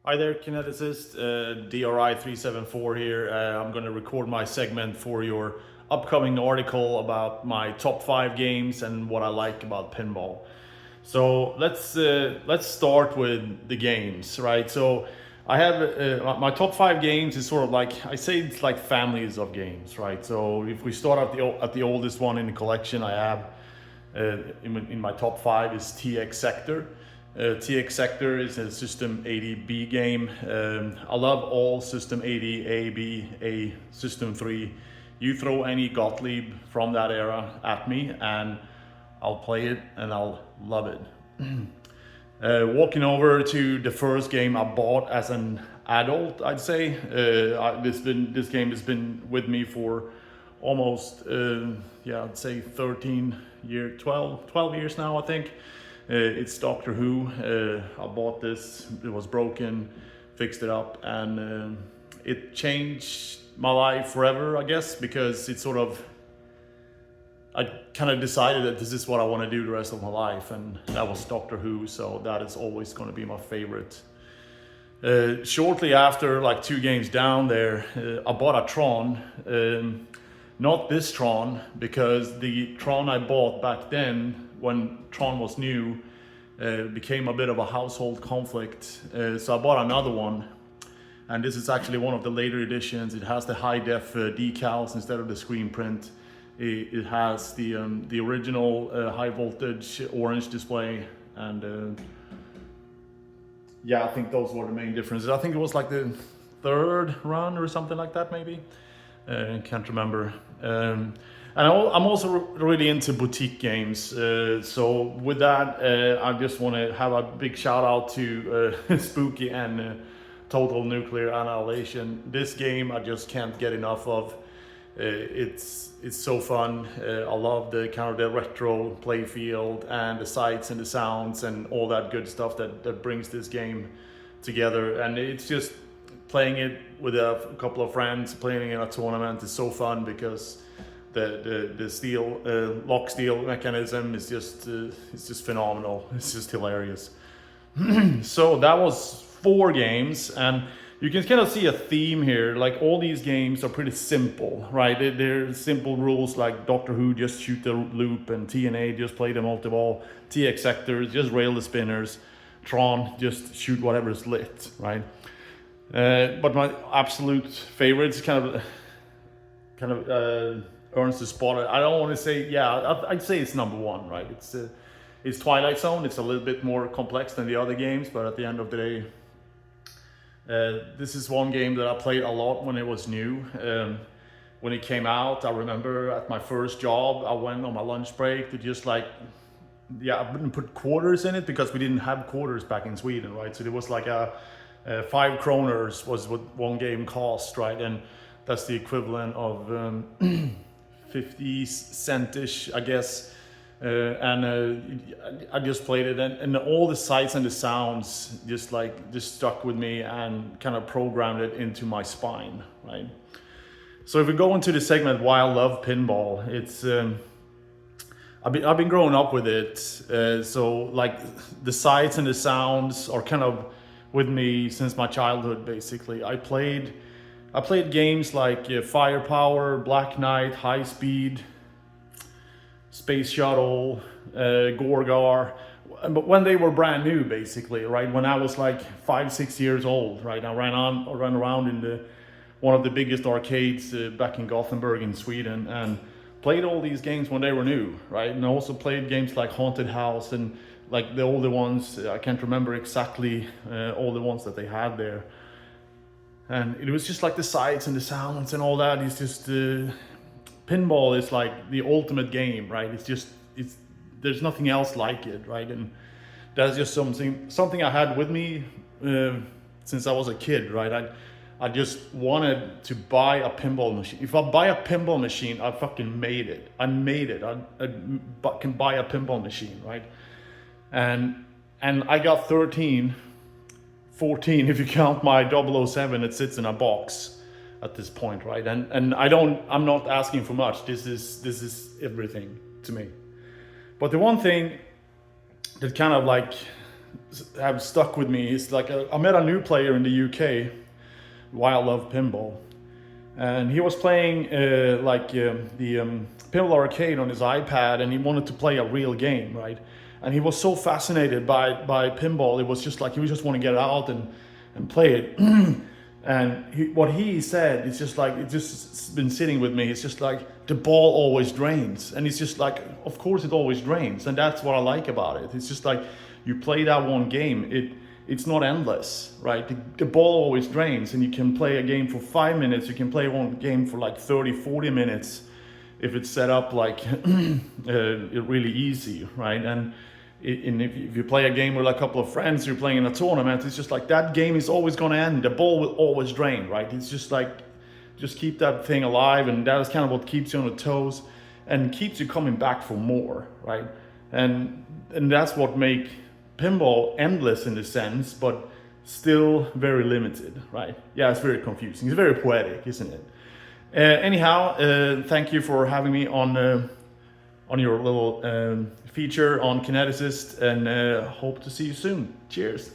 Hi there, Kineticist. DRI374 here. I'm going to record my segment for your upcoming article about my top 5 games and what I like about pinball. So let's start with the games, right? So I have my top 5 games is sort of like, I say it's like families of games, right? So if we start at the oldest one in the collection I have in my top 5 is TX Sector. TX Sector is a System 80B game. I love all System 80, A, B, A, System 3. You throw any Gottlieb from that era at me and I'll play it and I'll love it. Walking over to the first game I bought as an adult, I'd say. This game has been with me for almost, I'd say 12 years now, I think. It's Doctor Who. I bought this, it was broken, fixed it up, and it changed my life forever, I guess, because it sort of, I kind of decided that this is what I want to do the rest of my life, and that was Doctor Who, so that is always going to be my favorite. Shortly after, like 2 games down there, I bought a Tron. Not this Tron, because the Tron I bought back then, when Tron was new, became a bit of a household conflict. So I bought another one, and this is actually one of the later editions. It has the high def decals instead of the screen print. It has the original high voltage orange display, and I think those were the main differences. I think it was like the 3rd run or something like that, maybe. Can't remember. And I'm also really into boutique games. So with that, I just want to have a big shout out to Spooky and Total Nuclear Annihilation. This game I just can't get enough of. It's so fun. I love the kind of the retro play field and the sights and the sounds and all that good stuff that brings this game together. And it's just playing it with a couple of friends, playing in a tournament is so fun because the steel lock steel mechanism is just it's just phenomenal. It's just hilarious. So that was 4 games, and you can kind of see a theme here. Like all these games are pretty simple, right? They're simple rules, like Doctor Who, just shoot the loop, and TNA, just play the multi-ball. TX Sector, just rail the spinners. Tron, just shoot whatever's lit, right? But my absolute favorite is kind of earns the spot. I don't want to say, I'd say it's number 1, right? It's Twilight Zone. It's a little bit more complex than the other games, but at the end of the day, this is one game that I played a lot when it was new. When it came out, I remember at my first job, I went on my lunch break to just I didn't put quarters in it because we didn't have quarters back in Sweden, right? So it was like 5 kroners was what one game cost, right? And that's the equivalent of 50 cent-ish, I guess. I just played it, and all the sights and the sounds just stuck with me and kind of programmed it into my spine, right? So if we go into the segment why I love pinball, it's I've been growing up with it, so like the sights and the sounds are kind of with me since my childhood. Basically, I played games like Firepower, Black Knight, High Speed, Space Shuttle, Gorgar, but when they were brand new, basically, right? When I was like 5-6 years old, right? I ran around in one of the biggest arcades back in Gothenburg in Sweden, and played all these games when they were new, right? And I also played games like Haunted House and like the older ones. I can't remember exactly all the ones that they had there. And it was just like the sights and the sounds and all that. It's just pinball is like the ultimate game, right? There's nothing else like it, right? And that's just something I had with me since I was a kid, right? I just wanted to buy a pinball machine. If I buy a pinball machine, I fucking made it. I can buy a pinball machine, right? And I got 13, 14 if you count my 007 that sits in a box at this point, right? And I'm not asking for much. This is everything to me. But the one thing that kind of like have stuck with me is like I met a new player in the UK, why I love pinball, and he was playing the pinball arcade on his iPad, and he wanted to play a real game, right? And he was so fascinated by pinball. It was just like he was just want to get out and play it. And what he said, it's just like, it's just been sitting with me. It's just like the ball always drains, and it's just like, of course it always drains, and that's what I like about it. It's just like you play that one game, it's not endless, right? The ball always drains, and you can play a game for 5 minutes. You can play one game for like 30, 40 minutes if it's set up like really easy, right? And if you play a game with a couple of friends, you're playing in a tournament, it's just like that game is always going to end. The ball will always drain, right? It's just like, just keep that thing alive, and that is kind of what keeps you on the toes and keeps you coming back for more, right? And that's what make pinball endless in a sense, but still very limited, right? Yeah, it's very confusing. It's very poetic, isn't it? Anyhow, thank you for having me on your little feature on Kineticist, and hope to see you soon. Cheers.